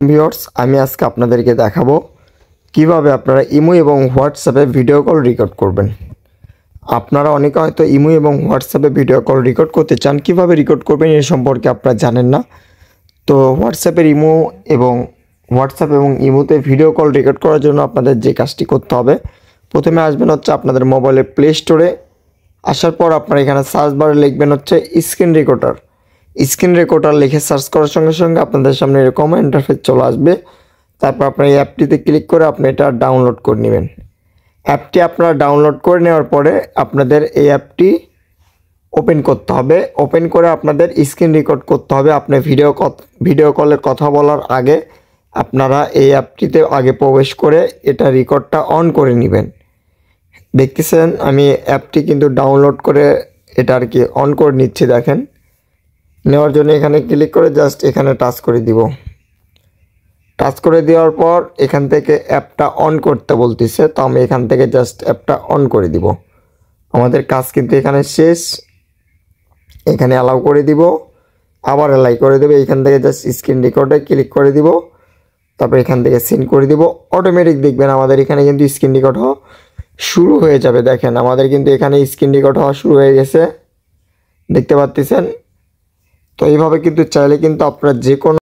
Viewers, আমি আজকে আপনাদেরকে দেখাবো কিভাবে আপনারা ইমো এবং হোয়াটসঅ্যাপে ভিডিও কল রেকর্ড করবেন। আপনারা অনেকে হয়তো ইমো এবং হোয়াটসঅ্যাপে ভিডিও কল রেকর্ড করতে চান, কিভাবে রেকর্ড করবেন এ সম্পর্কে আপনারা জানেন না। তো হোয়াটসঅ্যাপ এবং ইমোতে ভিডিও কল রেকর্ড করার জন্য আপনাদের যে কাজটি করতে হবে, প্রথমে আসবেন হচ্ছে আপনাদের মোবাইলের প্লে স্টোরে। আসার পর আপনারা এখানে সার্চ বারে লিখবেন হচ্ছে স্ক্রিন রেকর্ডার লিখে সার্চ করার সঙ্গে সঙ্গে আপনাদের সামনে এরকম ইন্টারফেস চলে আসবে। তারপর আপনার এই অ্যাপটিতে ক্লিক করে আপনি এটা ডাউনলোড করে নেবেন। অ্যাপটি আপনারা ডাউনলোড করে নেওয়ার পরে আপনাদের এই অ্যাপটি ওপেন করতে হবে। ওপেন করে আপনাদের স্ক্রিন রেকর্ড করতে হবে। আপনি ভিডিও কলে কথা বলার আগে আপনারা এই অ্যাপটিতে আগে প্রবেশ করে এটা রেকর্ডটা অন করে নেবেন। দেখতেছেন আমি অ্যাপটি কিন্তু ডাউনলোড করে এটা আর কি অন করে নিচ্ছি। দেখেন, নেওয়ার জন্য এখানে ক্লিক করে জাস্ট এখানে টাচ করে দিব। টাচ করে দেওয়ার পর এখান থেকে অ্যাপটা অন করতে বলতেছে, তো আমি এখান থেকে জাস্ট অ্যাপটা অন করে দিব। আমাদের কাজ কিন্তু এখানে শেষ। এখানে অ্যালাউ করে দিব, আবার অ্যালাই করে দেবো। এখান থেকে জাস্ট স্ক্রিন রেকর্ডে ক্লিক করে দিব, তারপর এখান থেকে সেন্ড করে দিব। অটোমেটিক দেখবেন আমাদের এখানে কিন্তু স্ক্রিন রেকর্ড হওয়া শুরু হয়ে যাবে। দেখেন আমাদের কিন্তু এখানে স্ক্রিন রেকর্ড হওয়া শুরু হয়ে গেছে, দেখতে পাচ্ছেন। তো এইভাবে কিন্তু চাইলে কিন্তু আপনারা যে কোনো